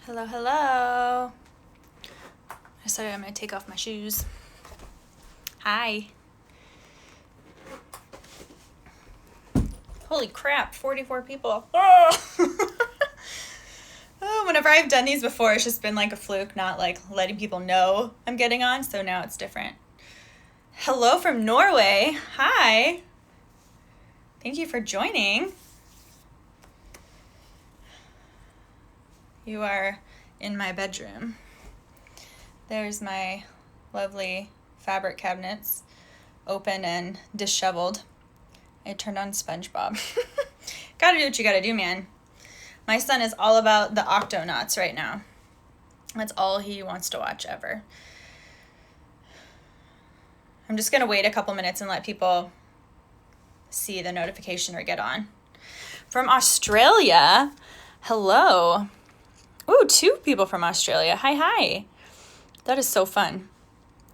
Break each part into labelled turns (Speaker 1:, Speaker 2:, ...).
Speaker 1: Hello, hello. I decided I'm going to take off my shoes. Hi. Holy crap, 44 people. Oh! Whenever I've done these before, it's just been like a fluke, not like letting people know I'm getting on, so now it's different. Hello from Norway. Hi. Thank you for joining. You are in my bedroom. There's my lovely fabric cabinets, open and disheveled. I turned on SpongeBob. Gotta do what you gotta do, man. My son is all about the Octonauts right now. That's all he wants to watch ever. I'm just gonna wait a couple minutes and let people see the notification or get on. From Australia, hello. Ooh, 2 people from Australia. Hi. That is so fun.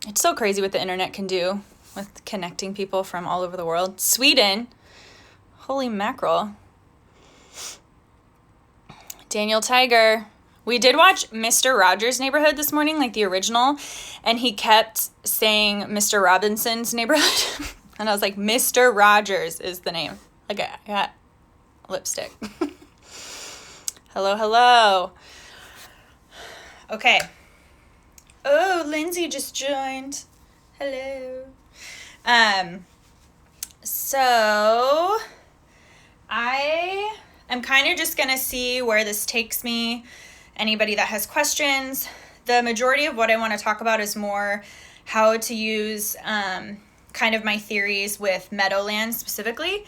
Speaker 1: It's so crazy what the internet can do with connecting people from all over the world. Sweden. Holy mackerel. Daniel Tiger. We did watch Mr. Rogers' Neighborhood this morning, like the original, and he kept saying Mr. Robinson's Neighborhood. And I was like, Mr. Rogers is the name. Like, I got lipstick. Hello. Okay. Oh, Lindsay just joined. Hello. So I am kind of just going to see where this takes me. Anybody that has questions. The majority of what I want to talk about is more how to use kind of my theories with Meadowland specifically.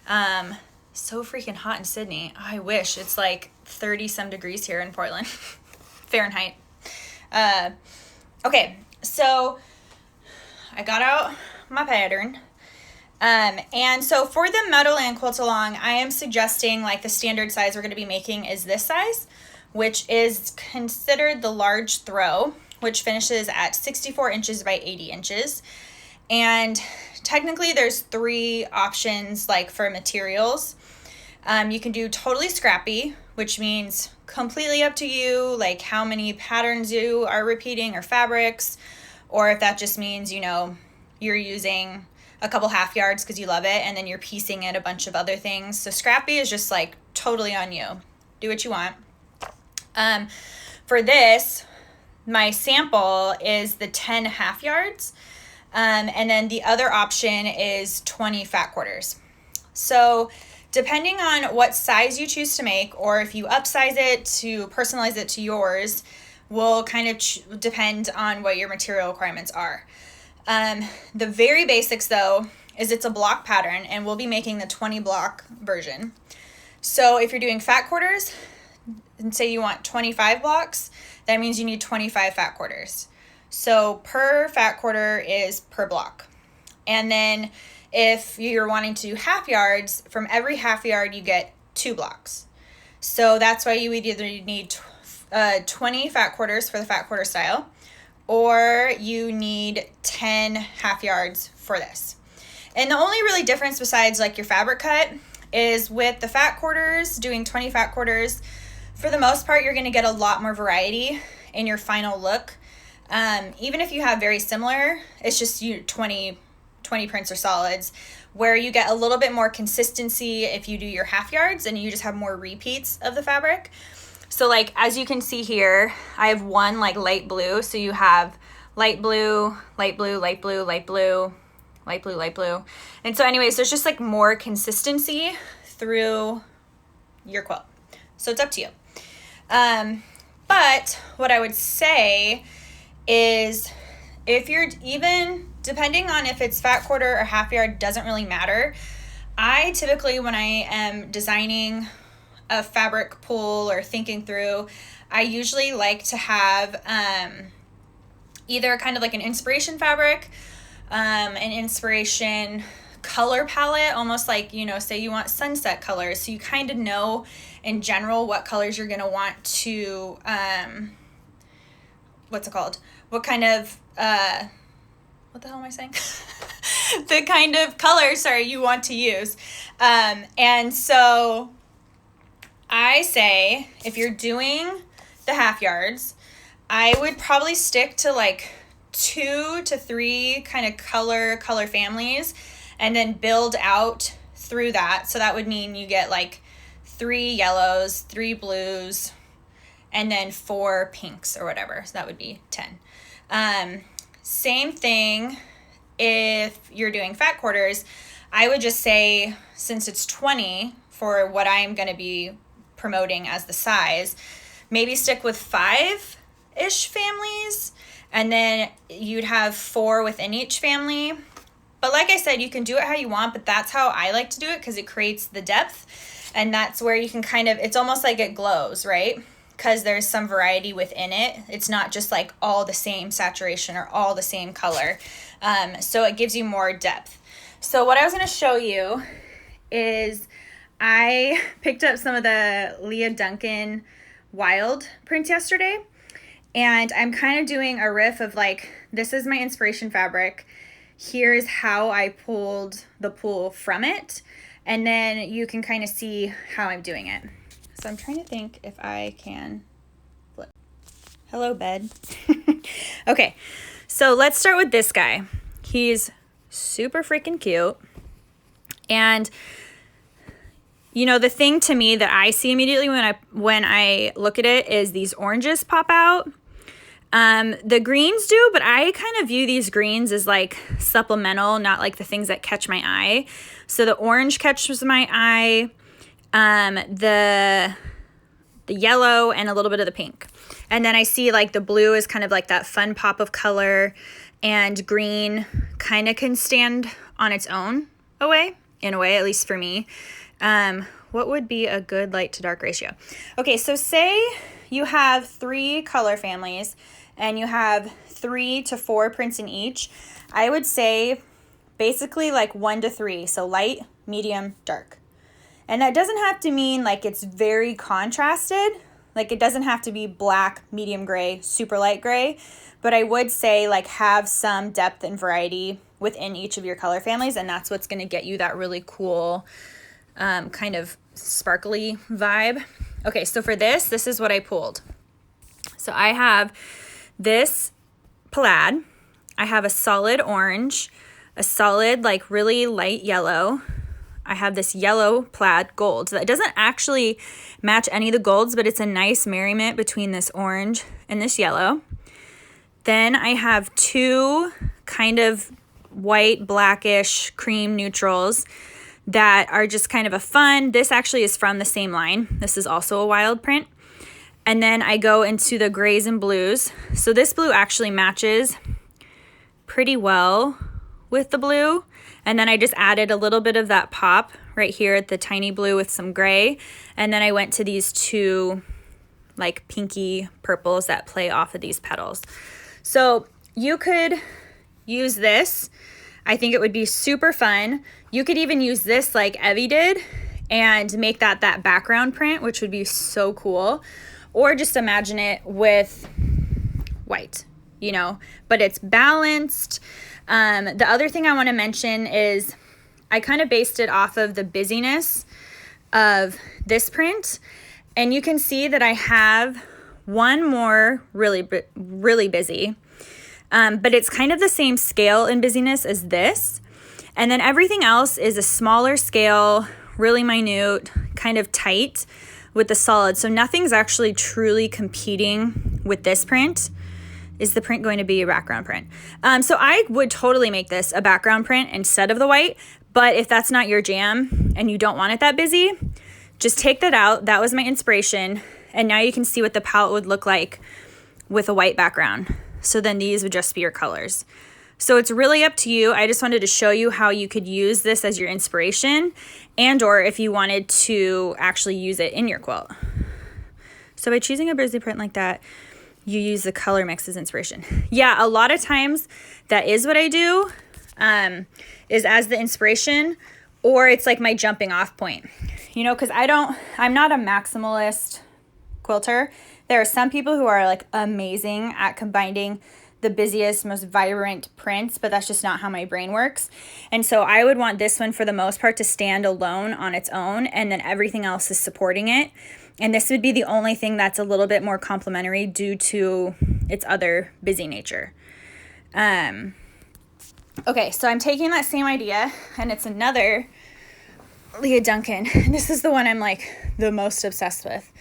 Speaker 1: So freaking hot in Sydney. I wish. It's like 30 some degrees here in Portland. Fahrenheit. Okay, so I got out my pattern. And so for the Meadowland quilt along, I am suggesting like the standard size we're going to be making is this size, which is considered the large throw, which finishes at 64 inches by 80 inches. And technically there's 3 options like for materials. You can do totally scrappy, which means completely up to you, like how many patterns you are repeating or fabrics, or if that just means, you're using a couple half yards because you love it and then you're piecing in a bunch of other things. So scrappy is just like totally on you. Do what you want. For this, my sample is the 10 half yards. And then the other option is 20 fat quarters. So depending on what size you choose to make, or if you upsize it to personalize it to yours, will kind of depend on what your material requirements are. The very basics though, is it's a block pattern and we'll be making the 20 block version. So if you're doing fat quarters and say you want 25 blocks, that means you need 25 fat quarters. So per fat quarter is per block. And then if you're wanting to do half yards, from every half yard you get 2 blocks. So that's why you would either need 20 fat quarters for the fat quarter style, or you need 10 half yards for this. And the only really difference besides like your fabric cut is with the fat quarters, doing 20 fat quarters, for the most part you're going to get a lot more variety in your final look. Even if you have very similar, it's just 20 prints or solids, where you get a little bit more consistency if you do your half yards and you just have more repeats of the fabric. So like, as you can see here, I have one like light blue. So you have light blue, light blue, light blue, light blue, light blue, light blue. And so anyways, there's just like more consistency through your quilt. So it's up to you. But what I would say is if you're even, depending on if it's fat quarter or half yard, doesn't really matter. I typically, when I am designing a fabric pool or thinking through, I usually like to have either kind of like an inspiration fabric, an inspiration color palette, almost like, say you want sunset colors. So you kind of know in general what colors you're going to want to, what's it called? What kind of, what the hell am I saying? The kind of colors, you want to use. And so I say if you're doing the half yards, I would probably stick to like 2 to 3 kind of color families and then build out through that. So that would mean you get like 3 yellows, 3 blues, and then 4 pinks or whatever. So that would be 10. Same thing if you're doing fat quarters. I would just say, since it's 20 for what I'm going to be promoting as the size, maybe stick with 5-ish families, and then you'd have 4 within each family. But like I said, you can do it how you want, but that's how I like to do it because it creates the depth, and that's where you can kind of, it's almost like it glows, right? Because there's some variety within it. It's not just like all the same saturation or all the same color. So it gives you more depth. So what I was going to show you is I picked up some of the Leah Duncan Wild prints yesterday, and I'm kind of doing a riff of like, this is my inspiration fabric. Here's how I pulled the pool from it. And then you can kind of see how I'm doing it. So I'm trying to think if I can flip. Hello, bed. Okay, so let's start with this guy. He's super freaking cute. And you know, the thing to me that I see immediately when I look at it is these oranges pop out. The greens do, but I kind of view these greens as like supplemental, not like the things that catch my eye. So the orange catches my eye. The yellow and a little bit of the pink. And then I see like the blue is kind of like that fun pop of color, and green kind of can stand on its own in a way, at least for me. What would be a good light to dark ratio? Okay, so say you have 3 color families and you have 3 to 4 prints in each. I would say basically like 1 to 3. So light, medium, dark. And that doesn't have to mean like it's very contrasted. Like it doesn't have to be black, medium gray, super light gray. But I would say like have some depth and variety within each of your color families. And that's what's going to get you that really cool kind of sparkly vibe. Okay, so for this is what I pulled. So I have this plaid. I have a solid orange, a solid like really light yellow. I have this yellow plaid gold. So that doesn't actually match any of the golds, but it's a nice merriment between this orange and this yellow. Then I have 2 kind of white, blackish, cream neutrals that are just kind of a fun. This actually is from the same line. This is also a wild print. And then I go into the grays and blues. So this blue actually matches pretty well with the blue. And then I just added a little bit of that pop right here at the tiny blue with some gray. And then I went to these 2 like pinky purples that play off of these petals. So you could use this. I think it would be super fun. You could even use this like Evie did and make that background print, which would be so cool. Or just imagine it with white, you know, but it's balanced. The other thing I want to mention is I kind of based it off of the busyness of this print. And you can see that I have one more really busy. But it's kind of the same scale and busyness as this. And then everything else is a smaller scale, really minute, kind of tight with the solid. So nothing's actually truly competing with this print. Is the print going to be a background print? So I would totally make this a background print instead of the white. But if that's not your jam and you don't want it that busy, just take that out. That was my inspiration. And now you can see what the palette would look like with a white background. So then these would just be your colors. So it's really up to you. I just wanted to show you how you could use this as your inspiration, and or if you wanted to actually use it in your quilt. So by choosing a busy print like that, you use the color mix as inspiration. Yeah, a lot of times that is what I do, is as the inspiration, or it's like my jumping off point. You know, because I'm not a maximalist quilter. There are some people who are like amazing at combining the busiest, most vibrant prints, but that's just not how my brain works. And so I would want this one for the most part to stand alone on its own, and then everything else is supporting it. And this would be the only thing that's a little bit more complementary due to its other busy nature. Okay, so I'm taking that same idea, and it's another Leah Duncan. This is the one I'm like the most obsessed with.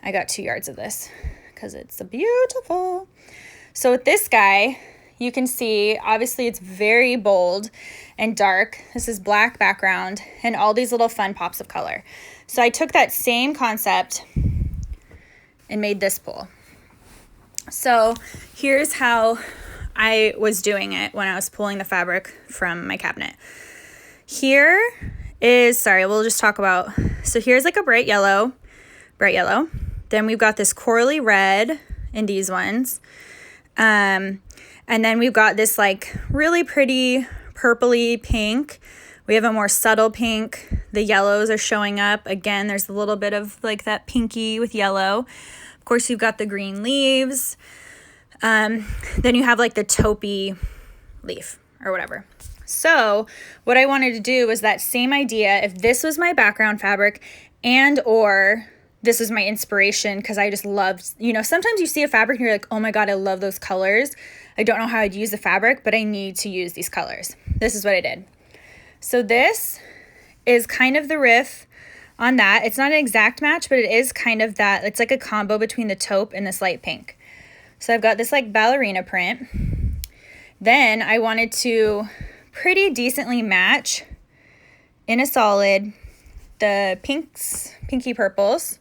Speaker 1: I got 2 yards of this because it's so beautiful. So with this guy, you can see obviously it's very bold and dark. This is black background and all these little fun pops of color. So I took that same concept and made this pole. So here's how I was doing it when I was pulling the fabric from my cabinet. Here is, sorry, we'll just talk about, so here's like a bright yellow. Then we've got this corally red in these ones. And then we've got this like really pretty purpley pink. We have a more subtle pink. The yellows are showing up. Again, there's a little bit of like that pinky with yellow. Of course, you've got the green leaves. Then you have like the taupey leaf or whatever. So what I wanted to do was that same idea. If this was my background fabric and or this was my inspiration, because I just loved, you know, sometimes you see a fabric and you're like, oh my God, I love those colors. I don't know how I'd use the fabric, but I need to use these colors. This is what I did. So this is kind of the riff on that. It's not an exact match, but it is kind of that. It's like a combo between the taupe and this light pink. So I've got this like ballerina print. Then I wanted to pretty decently match in a solid the pinks, pinky purples.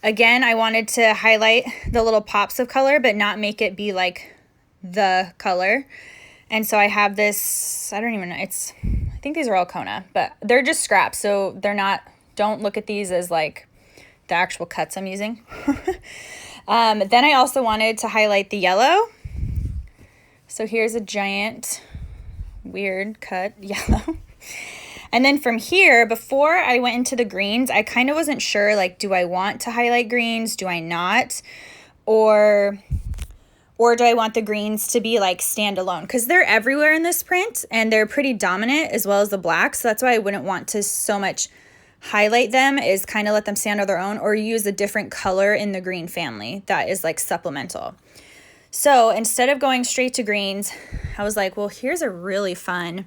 Speaker 1: Again, I wanted to highlight the little pops of color, but not make it be like the color. And so I have this, I don't even know, I think these are all Kona, but they're just scraps. So they're not, don't look at these as like the actual cuts I'm using. Then I also wanted to highlight the yellow. So here's a giant weird cut yellow. And then from here, before I went into the greens, I kind of wasn't sure, like, do I want to highlight greens? Do I not? Or do I want the greens to be like standalone? Because they're everywhere in this print and they're pretty dominant as well as the black. So that's why I wouldn't want to so much highlight them, is kind of let them stand on their own or use a different color in the green family that is like supplemental. So instead of going straight to greens, I was like, well, here's a really fun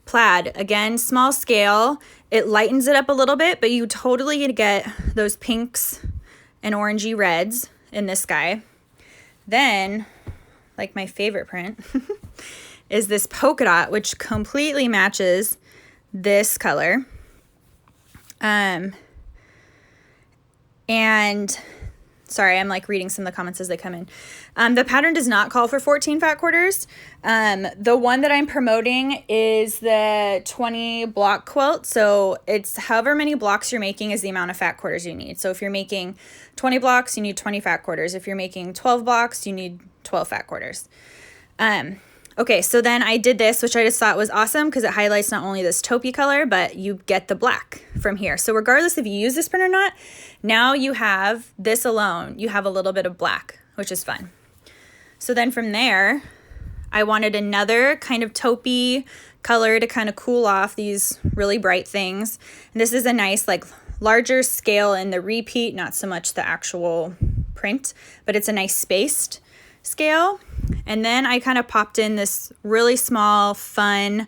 Speaker 1: plaid. Again, small scale. It lightens it up a little bit, but you totally get those pinks and orangey reds in this guy. Then, like my favorite print, is this polka dot, which completely matches this color. And sorry, I'm like reading some of the comments as they come in. The pattern does not call for 14 fat quarters. The one that I'm promoting is the 20 block quilt. So it's however many blocks you're making is the amount of fat quarters you need. So if you're making 20 blocks, you need 20 fat quarters. If you're making 12 blocks, you need 12 fat quarters. Okay, so then I did this, which I just thought was awesome because it highlights not only this taupey color, but you get the black from here. So regardless if you use this print or not, now you have this alone, you have a little bit of black, which is fun. So then from there, I wanted another kind of taupey color to kind of cool off these really bright things. And this is a nice like larger scale in the repeat, not so much the actual print, but it's a nice spaced scale. And then I kind of popped in this really small, fun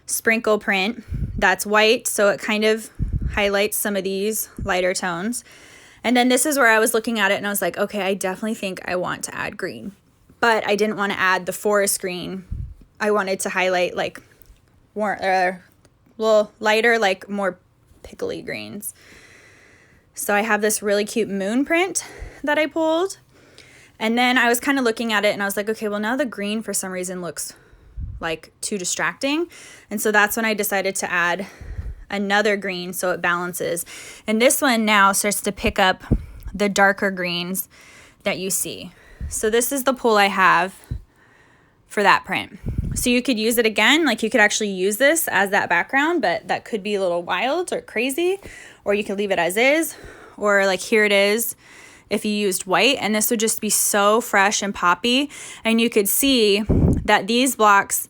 Speaker 1: sprinkle print that's white, so it kind of highlights some of these lighter tones. And then this is where I was looking at it and I was like, okay, I definitely think I want to add green. But I didn't want to add the forest green. I wanted to highlight like more, a little lighter, like more pickly greens. So I have this really cute moon print that I pulled. And then I was kind of looking at it and I was like, okay, well now the green for some reason looks like too distracting. And so that's when I decided to add another green so it balances. And this one now starts to pick up the darker greens that you see. So this is the pull I have for that print. So you could use it again, like you could actually use this as that background, but that could be a little wild or crazy, or you could leave it as is, or like here it is if you used white, and this would just be so fresh and poppy. And you could see that these blocks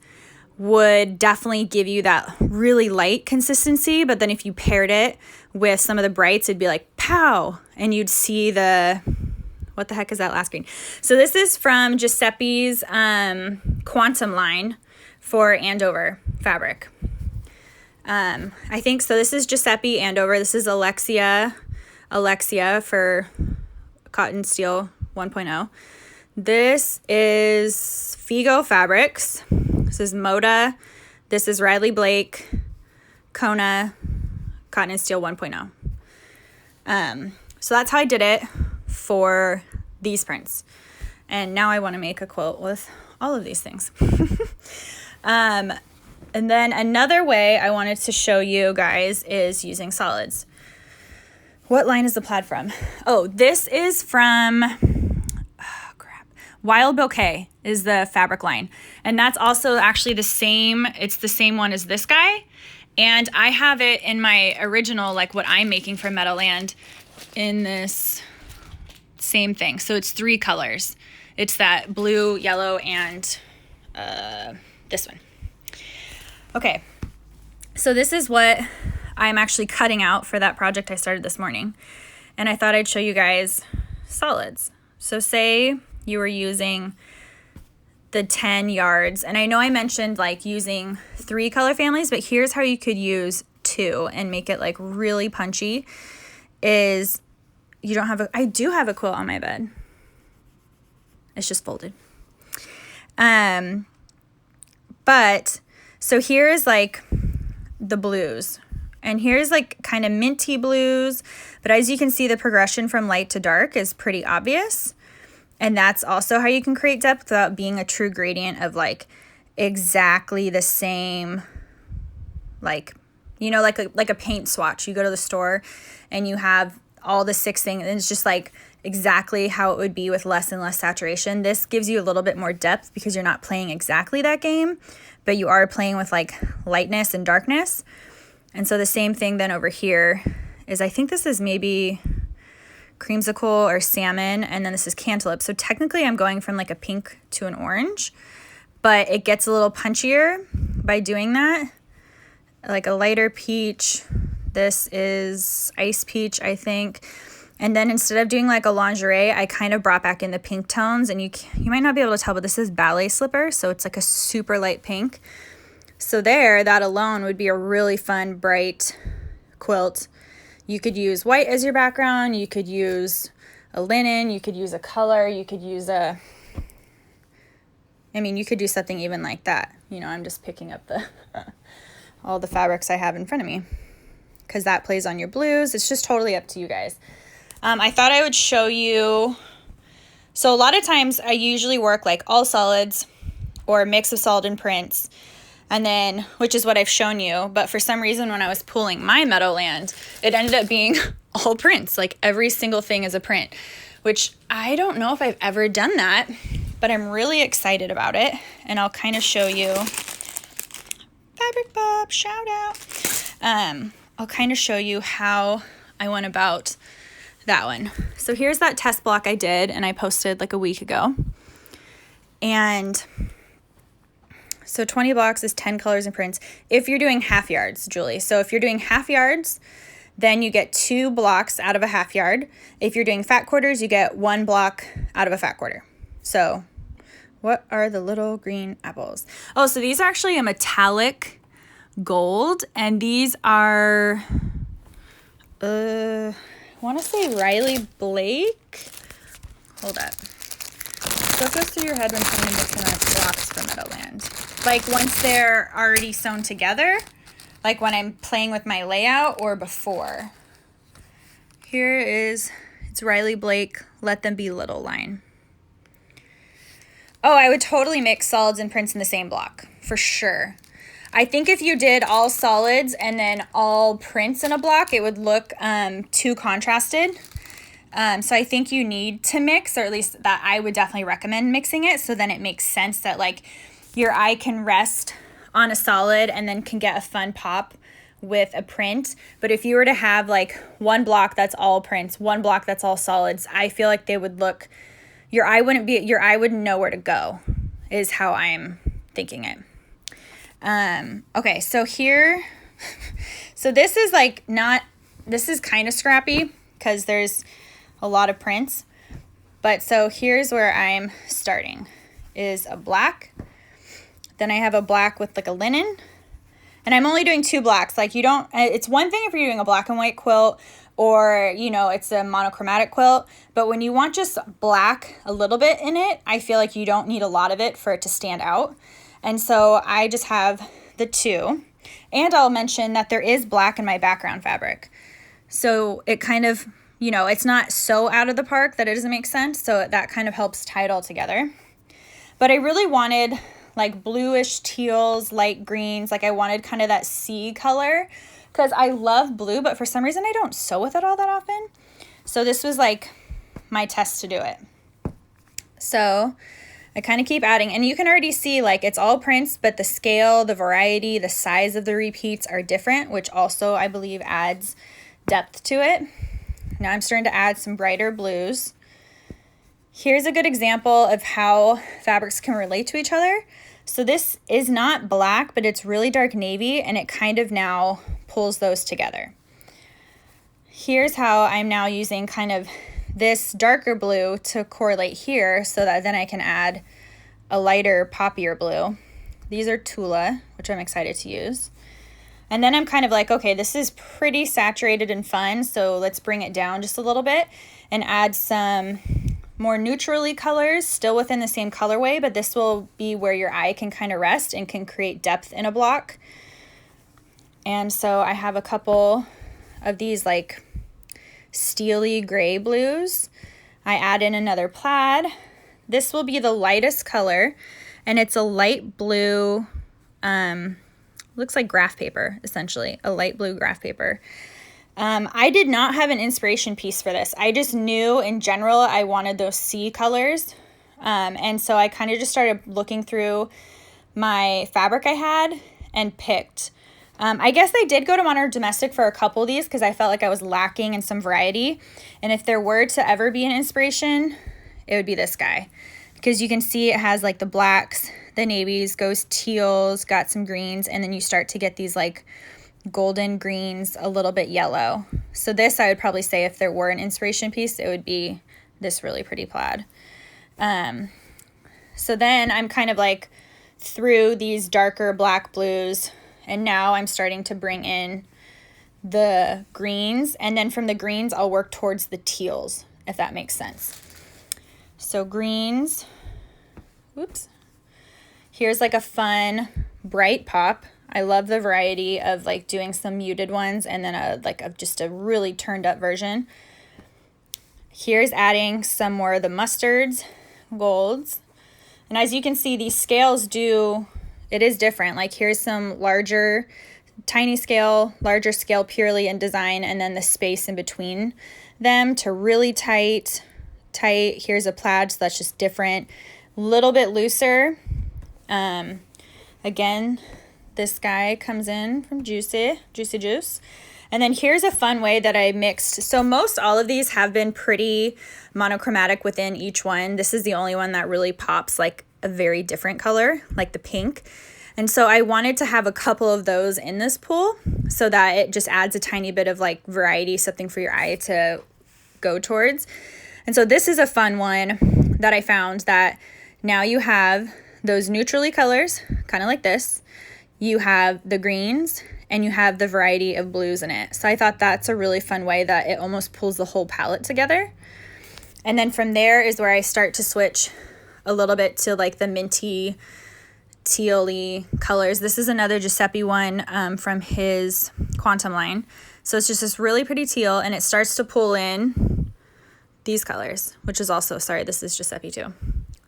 Speaker 1: would definitely give you that really light consistency. But then if you paired it with some of the brights, it'd be like pow, and you'd see the, what the heck is that last green? So this is from Giuseppe's Quantum line for Andover fabric. I think so. This is Giuseppe Andover. This is Alexia for Cotton Steel 1.0. This is Figo Fabrics. This is Moda. This is Riley Blake, Kona, Cotton and Steel 1.0. So that's how I did it for these prints. And now I want to make a quilt with all of these things. And then another way I wanted to show you guys is using solids. What line is the plaid from? Oh, this is from, Wild Bouquet is the fabric line. And that's also actually the same, it's the same one as this guy. And I have it in my original, like what I'm making from Meadowland, in this same thing. So it's 3 colors. It's that blue, yellow, and this one. Okay, so this is what I'm actually cutting out for that project I started this morning. And I thought I'd show you guys solids. So say you were using the 10 yards, and I know I mentioned like using 3 color families, but here's how you could use 2 and make it like really punchy. Is you don't have I do have a quilt on my bed. It's just folded. But so here's like the blues, and here's like kind of minty blues, but as you can see, the progression from light to dark is pretty obvious. And that's also how you can create depth without being a true gradient of like exactly the same, like, you know, like a paint swatch. You go to the store and you have all the 6 things, and it's just like exactly how it would be with less and less saturation. This gives you a little bit more depth because you're not playing exactly that game, but you are playing with like lightness and darkness. And so the same thing then over here is, I think this is maybe creamsicle or salmon, and then this is cantaloupe. So technically I'm going from like a pink to an orange, but it gets a little punchier by doing that. Like a lighter peach. This is ice peach, I think. And then instead of doing like a lingerie, I kind of brought back in the pink tones, and you might not be able to tell, but this is ballet slipper, so it's like a super light pink. So there, that alone would be a really fun, bright quilt. You could use white as your background, you could use a linen, you could use a color, you could use you could do something even like that. You know, I'm just picking up the all the fabrics I have in front of me, because that plays on your blues. It's just totally up to you guys. I thought I would show you, so a lot of times I usually work like all solids or a mix of solid and prints, and then, which is what I've shown you, but for some reason when I was pulling my Meadowland, it ended up being all prints, like every single thing is a print, which I don't know if I've ever done that, but I'm really excited about it, and I'll kind of show you, Fabric Bob, shout out. I'll kind of show you how I went about that one. So here's that test block I did, and I posted like a week ago. And so 20 blocks is 10 colors and prints. If you're doing half yards, Julie. So if you're doing half yards, then you get 2 blocks out of a half yard. If you're doing fat quarters, you get 1 block out of a fat quarter. So what are the little green apples? Oh, so these are actually a metallic gold, and these are, I want to say Riley Blake. Hold up. What goes through your head when trying to mix in our blocks for Meadowland? Like once they're already sewn together, like when I'm playing with my layout, or before. Here is, it's Riley Blake, Let Them Be Little line. Oh, I would totally mix solids and prints in the same block, for sure. I think if you did all solids and then all prints in a block, it would look too contrasted. So I think you need to mix, or at least that I would definitely recommend mixing it, so then it makes sense that like your eye can rest on a solid and then can get a fun pop with a print. But if you were to have like one block that's all prints, one block that's all solids, I feel like they would look, your eye wouldn't know where to go, is how I'm thinking it. Okay, so here, so this is like this is kind of scrappy because there's a lot of prints. But so here's where I'm starting, is a black. Then I have a black with like a linen. And I'm only doing 2 blacks. Like it's one thing if you're doing a black and white quilt or, it's a monochromatic quilt. But when you want just black a little bit in it, I feel like you don't need a lot of it for it to stand out. And so I just have the 2. And I'll mention that there is black in my background fabric. So it kind of, it's not so out of the park that it doesn't make sense. So that kind of helps tie it all together. But I really wanted like bluish teals, light greens. Like I wanted kind of that sea color because I love blue, but for some reason I don't sew with it all that often. So this was like my test to do it. So I kind of keep adding, and you can already see like it's all prints, but the scale, the variety, the size of the repeats are different, which also I believe adds depth to it. Now I'm starting to add some brighter blues. Here's a good example of how fabrics can relate to each other. So this is not black, but it's really dark navy, and it kind of now pulls those together. Here's how I'm now using kind of this darker blue to correlate here so that then I can add a lighter poppier blue. These are Tula, which I'm excited to use. And then I'm kind of like, okay, this is pretty saturated and fun, so let's bring it down just a little bit and add some more neutrally colors, still within the same colorway, but this will be where your eye can kind of rest and can create depth in a block. And so I have a couple of these like steely gray blues. I add in another plaid. This will be the lightest color, and it's a light blue, looks like graph paper, essentially, a light blue graph paper. I did not have an inspiration piece for this. I just knew in general I wanted those sea colors. And so I kind of just started looking through my fabric I had and picked. I guess I did go to Modern Domestic for a couple of these because I felt like I was lacking in some variety. And if there were to ever be an inspiration, it would be this guy. Because you can see it has like the blacks, the navies, goes teals, got some greens, and then you start to get these like golden greens, a little bit yellow. So this, I would probably say if there were an inspiration piece, it would be this really pretty plaid. So then I'm kind of like through these darker black blues, and now I'm starting to bring in the greens, and then from the greens I'll work towards the teals, if that makes sense. So greens, whoops. Here's like a fun bright pop. I love the variety of like doing some muted ones and then just a really turned up version. Here's adding some more of the mustards, golds. And as you can see, these scales it is different. Like here's some larger, tiny scale, larger scale purely in design, and then the space in between them to really tight. Here's a plaid, so that's just different. Little bit looser. Again, this guy comes in from Juicy Juice. And then here's a fun way that I mixed. So most all of these have been pretty monochromatic within each one. This is the only one that really pops like a very different color, like the pink. And so I wanted to have a couple of those in this pool so that it just adds a tiny bit of like variety, something for your eye to go towards. And so this is a fun one that I found, that now you have those neutrally colors, kind of like this. You have the greens and you have the variety of blues in it. So I thought that's a really fun way that it almost pulls the whole palette together. And then from there is where I start to switch a little bit to like the minty, teal-y colors. This is another Giuseppe one from his Quantum line. So it's just this really pretty teal, and it starts to pull in these colors, which is also, sorry, this is Giuseppe too.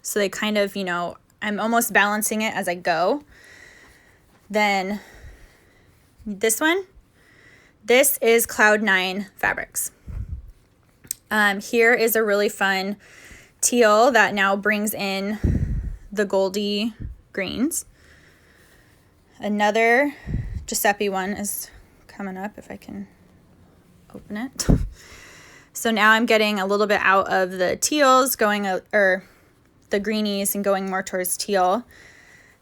Speaker 1: So they kind of, I'm almost balancing it as I go. Then this one, this is Cloud9 Fabrics. Here is a really fun teal that now brings in the goldy greens. Another Giuseppe one is coming up, if I can open it. So now I'm getting a little bit out of the teals, or the greenies, and going more towards teal.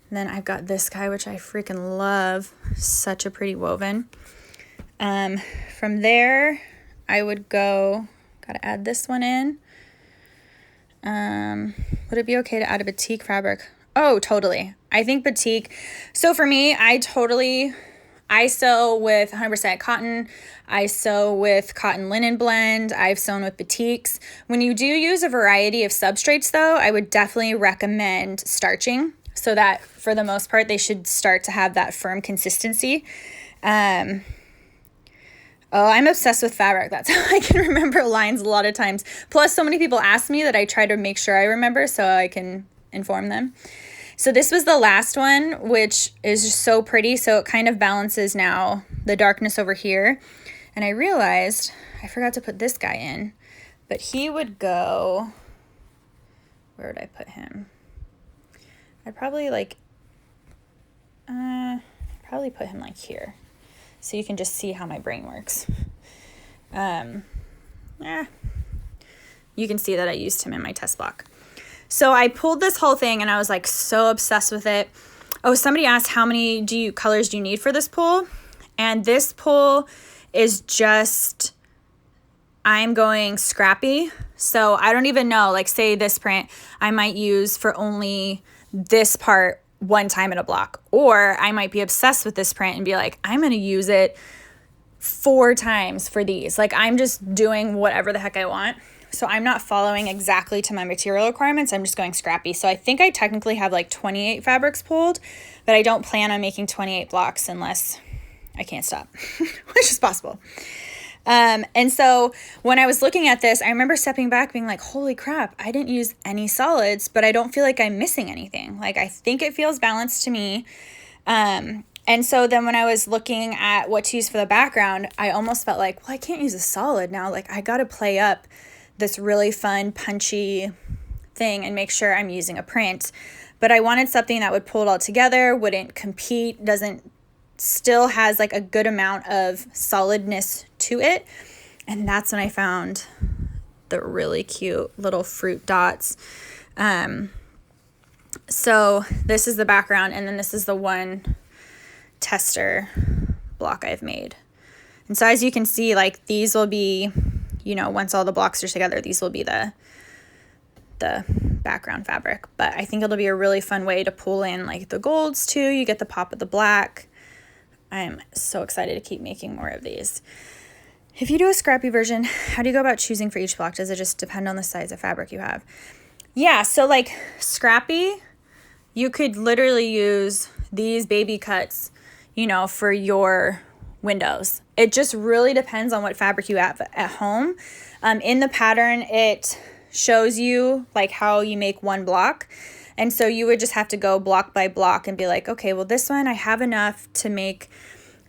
Speaker 1: And then I've got this guy, which I freaking love. Such a pretty woven. From there, I would go, gotta add this one in. Would it be okay to add a batik fabric? Oh, totally. I think batik. So for me, I sew with 100% cotton. I sew with cotton linen blend. I've sewn with batiks. When you do use a variety of substrates though, I would definitely recommend starching so that for the most part, they should start to have that firm consistency. Oh, I'm obsessed with fabric. That's how I can remember lines a lot of times. Plus, so many people ask me that I try to make sure I remember so I can inform them. So this was the last one, which is just so pretty. So it kind of balances now the darkness over here. And I realized I forgot to put this guy in, but he would go, where would I put him? I'd probably probably put him like here. So you can just see how my brain works. You can see that I used him in my test block. So I pulled this whole thing and I was like so obsessed with it. Oh, somebody asked how many colors do you need for this pull? And this pull is just, I'm going Scrappy. So I don't even know, like say this print, I might use for only this part one time in a block, or I might be obsessed with this print and be like, I'm going to use it 4 times for these. Like I'm just doing whatever the heck I want. So I'm not following exactly to my material requirements. I'm just going Scrappy. So I think I technically have like 28 fabrics pulled, but I don't plan on making 28 blocks unless I can't stop, which is possible. And so when I was looking at this, I remember stepping back being like, holy crap, I didn't use any solids, but I don't feel like I'm missing anything. Like I think it feels balanced to me. And so then when I was looking at what to use for the background, I almost felt like, well, I can't use a solid now. Like I got to play up this really fun, punchy thing and make sure I'm using a print. But I wanted something that would pull it all together, wouldn't compete, still has like a good amount of solidness to it. And that's when I found the really cute little fruit dots. So this is the background, and then this is the one tester block I've made. And so as you can see, like these will be, once all the blocks are together, these will be the background fabric. But I think it'll be a really fun way to pull in like the golds too. You get the pop of the black. I'm so excited to keep making more of these. If you do a Scrappy version, how do you go about choosing for each block? Does it just depend on the size of fabric you have? Yeah, so like Scrappy, you could literally use these baby cuts, for your windows. It just really depends on what fabric you have at home. In the pattern, it shows you like how you make one block. And so you would just have to go block by block and be like, okay, well, this one I have enough to make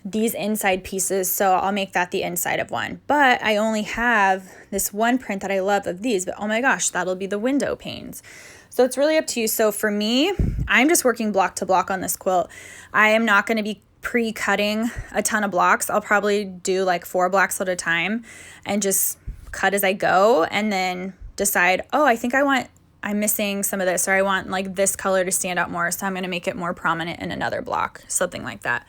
Speaker 1: these inside pieces, so I'll make that the inside of one. But I only have this one print that I love of these, but oh my gosh, that'll be the window panes. So it's really up to you. So for me, I'm just working block to block on this quilt. I am not going to be pre-cutting a ton of blocks. I'll probably do like 4 blocks at a time and just cut as I go and then decide, oh, I think I'm missing some of this, or I want like this color to stand out more, so I'm going to make it more prominent in another block, something like that.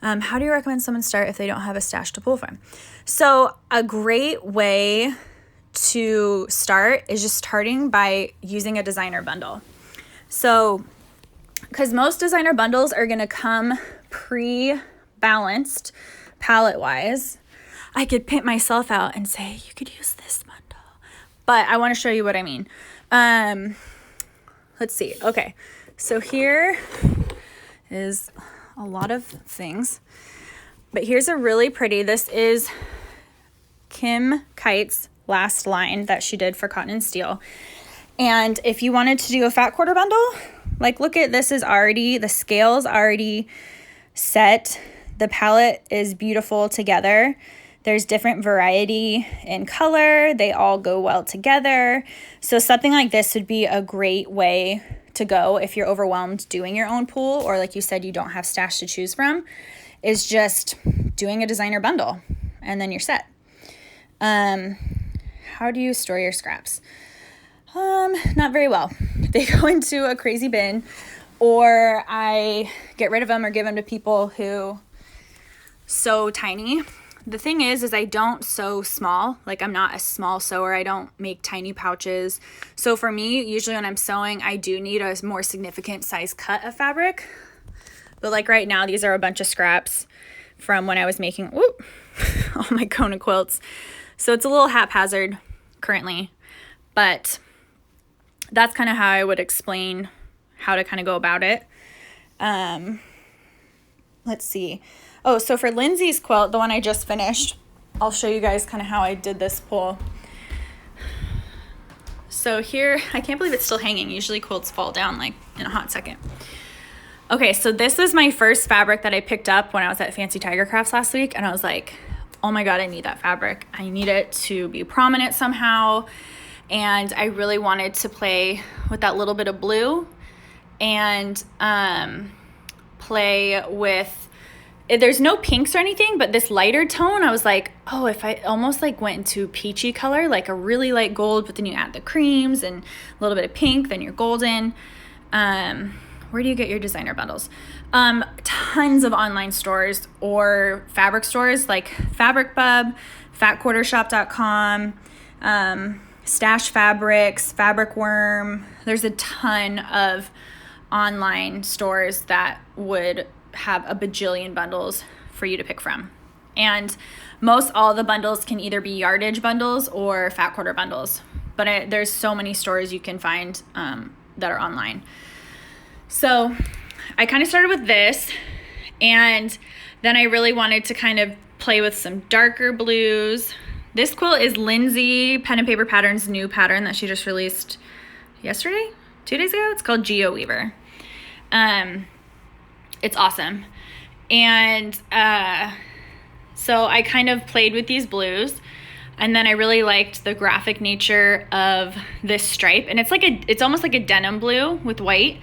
Speaker 1: How do you recommend someone start if they don't have a stash to pull from? So a great way to start is just starting by using a designer bundle. So, because most designer bundles are going to come pre-balanced palette-wise. I could pimp myself out and say, you could use this bundle, but I want to show you what I mean. Let's see. Okay. So here is a lot of things, but here's a really pretty, this is Kim Kite's last line that she did for Cotton and Steel. And if you wanted to do a fat quarter bundle, like look at, this is already, the scale's already set. The palette is beautiful together. There's different variety in color. They all go well together. So something like this would be a great way to go if you're overwhelmed doing your own pool, or like you said, you don't have stash to choose from, is just doing a designer bundle and then you're set. How do you store your scraps? Not very well. They go into a crazy bin, or I get rid of them or give them to people who sew tiny. The thing is I don't sew small. Like, I'm not a small sewer. I don't make tiny pouches. So for me, usually when I'm sewing, I do need a more significant size cut of fabric. But like right now, these are a bunch of scraps from when I was making all my Kona quilts. So it's a little haphazard currently, but that's kind of how I would explain how to kind of go about it. Let's see. Oh, so for Lindsay's quilt, the one I just finished, I'll show you guys kind of how I did this pull. So here, I can't believe it's still hanging. Usually quilts fall down like in a hot second. Okay, so this was my first fabric that I picked up when I was at Fancy Tiger Crafts last week, and I was like, oh my God, I need that fabric. I need it to be prominent somehow. And I really wanted to play with that little bit of blue and play with, there's no pinks or anything, but this lighter tone, I was like, oh, if I almost like went into peachy color, like a really light gold, but then you add the creams and a little bit of pink, then you're golden. Where do you get your designer bundles? Tons of online stores or fabric stores like Fabric Bub, fatquartershop.com, Stash Fabrics, Fabric Worm. There's a ton of online stores that would have a bajillion bundles for you to pick from. And most all the bundles can either be yardage bundles or fat quarter bundles. But there's so many stores you can find that are online. So I kind of started with this, and then I really wanted to kind of play with some darker blues. This quilt is Lindsay Pen and Paper Patterns' new pattern that she just released yesterday, 2 days ago. It's called Geo Weaver. It's awesome. And so I kind of played with these blues, and then I really liked the graphic nature of this stripe. And it's almost like a denim blue with white.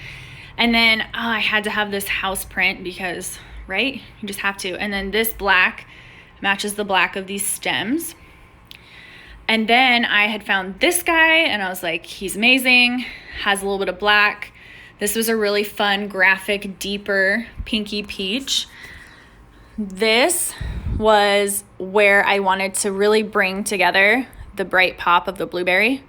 Speaker 1: And then I had to have this house print because, right? You just have to. And then this black matches the black of these stems. And then I had found this guy, and I was like, he's amazing. Has a little bit of black. This was a really fun, graphic, deeper pinky peach. This was where I wanted to really bring together the bright pop of the blueberry.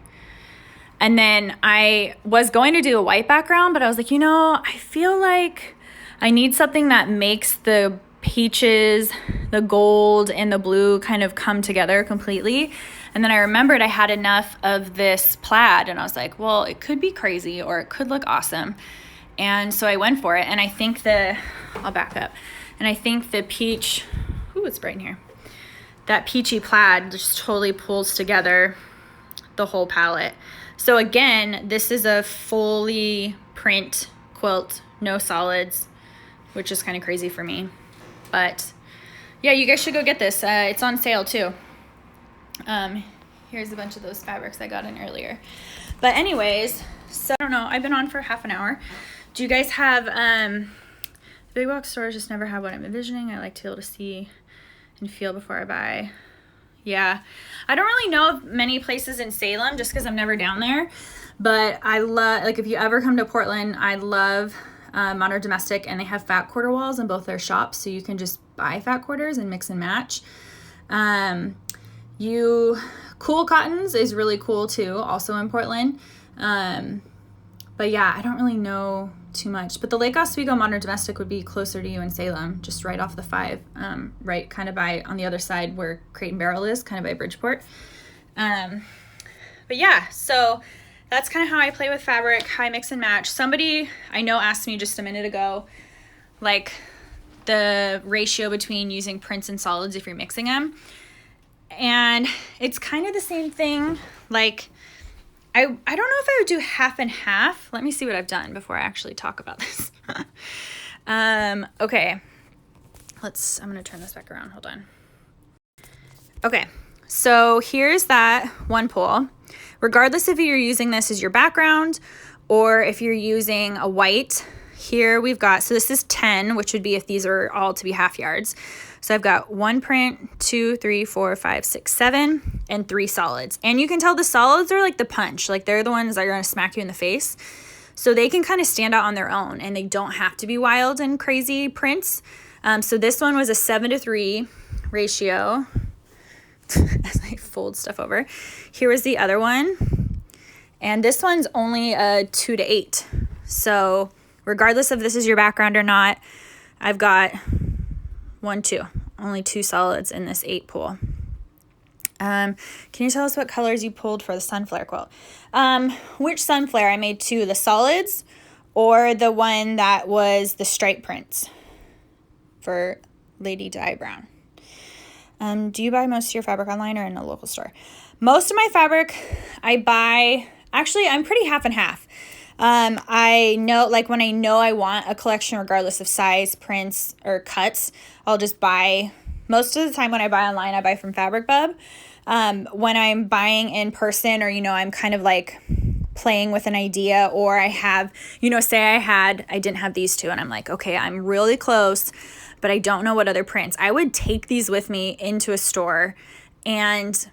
Speaker 1: And then I was going to do a white background, but I was like, I feel like I need something that makes the peaches, the gold, and the blue kind of come together completely. And then I remembered I had enough of this plaid, and I was like, well, it could be crazy or it could look awesome. And so I went for it. And I think I'll back up. And I think the peach, it's bright in here. That peachy plaid just totally pulls together the whole palette. So again, this is a fully print quilt, no solids, which is kind of crazy for me. But yeah, you guys should go get this. It's on sale too. Here's a bunch of those fabrics I got in earlier. But anyways, so I don't know, I've been on for half an hour. Do you guys have, the big box stores just never have what I'm envisioning. I like to be able to see and feel before I buy. Yeah, I don't really know of many places in Salem just because I'm never down there, but I love, like, if you ever come to Portland, I love Modern Domestic, and they have fat quarter walls in both their shops, so you can just buy fat quarters and mix and match. Cool Cottons is really cool too, also in Portland. But yeah, I don't really know too much, but the Lake Oswego Modern Domestic would be closer to you in Salem, just right off the 5, right kind of by on the other side where Crate and Barrel is, kind of by Bridgeport. But yeah, so that's kind of how I play with fabric, how I mix and match. Somebody I know asked me just a minute ago, like, the ratio between using prints and solids if you're mixing them. And it's kind of the same thing. Like, I don't know if I would do half and half. Let me see what I've done before I actually talk about this. Okay. I'm going to turn this back around. Hold on. Okay. So here's that one pull. Regardless if you're using this as your background or if you're using a white, here we've got, so this is 10, which would be if these are all to be half yards. So I've got 1 print, 2, 3, 4, 5, 6, 7, and 3 solids. And you can tell the solids are like the punch. Like, they're the ones that are going to smack you in the face. So they can kind of stand out on their own and they don't have to be wild and crazy prints. So this one was a 7:3 ratio. As I fold stuff over. Here was the other one. And this one's only a 2:8. So regardless of this is your background or not, I've got 1, 2. Only 2 solids in this 8 pool. Can you tell us what colors you pulled for the sunflare quilt? Which sunflare? I made 2, the solids or the one that was the stripe prints for Lady Di Brown. Do you buy most of your fabric online or in a local store? Most of my fabric I buy, actually I'm pretty half and half. I know, like when I know I want a collection regardless of size, prints, or cuts, I'll just buy. Most of the time when I buy online, I buy from Fabric Bub. When I'm buying in person or, I'm kind of like playing with an idea or I have, say I didn't have these 2 and I'm like, okay, I'm really close, but I don't know what other prints. I would take these with me into a store and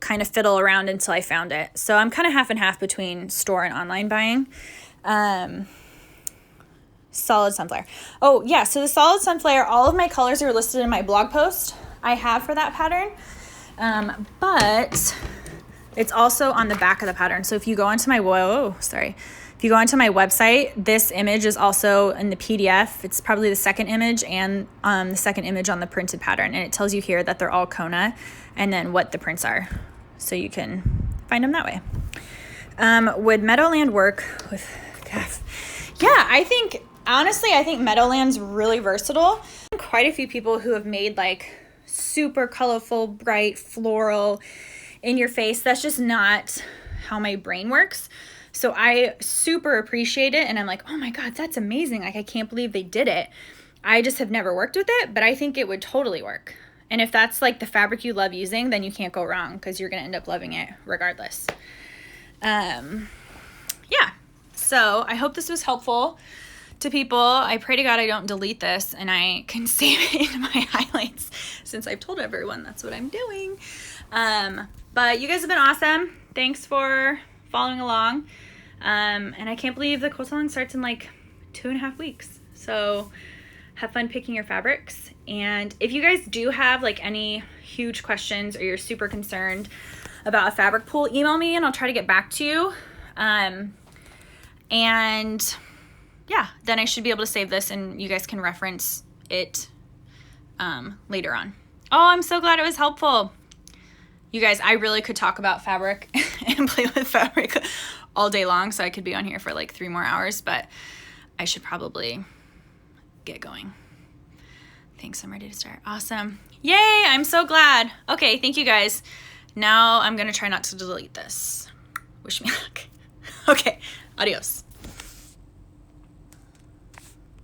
Speaker 1: kind of fiddle around until I found it. So I'm kind of half and half between store and online buying. Solid sunflare. Oh yeah, so the solid sunflare, all of my colors are listed in my blog post I have for that pattern. But it's also on the back of the pattern. So if you go onto my, if you go onto my website, this image is also in the PDF. It's probably the second image and the second image on the printed pattern. And it tells you here that they're all Kona and then what the prints are. So you can find them that way. Would Meadowland work with calf? Yeah, honestly, I think Meadowland's really versatile. Quite a few people who have made like super colorful, bright, floral, in your face. That's just not how my brain works. So I super appreciate it. And I'm like, oh my God, that's amazing. Like, I can't believe they did it. I just have never worked with it, but I think it would totally work. And if that's like the fabric you love using, then you can't go wrong because you're going to end up loving it regardless. Yeah. So I hope this was helpful to people. I pray to God I don't delete this and I can save it in my highlights since I've told everyone that's what I'm doing. But you guys have been awesome. Thanks for following along. And I can't believe the quilt along starts in like 2.5 weeks. So have fun picking your fabrics. And if you guys do have like any huge questions or you're super concerned about a fabric pool, email me and I'll try to get back to you. And yeah, then I should be able to save this and you guys can reference it later on. Oh, I'm so glad it was helpful. You guys, I really could talk about fabric and play with fabric all day long, so I could be on here for like 3 more hours, but I should probably get going. Thanks, I'm ready to start. Awesome. Yay, I'm so glad. Okay, thank you guys. Now I'm gonna try not to delete this. Wish me luck. Okay, adios.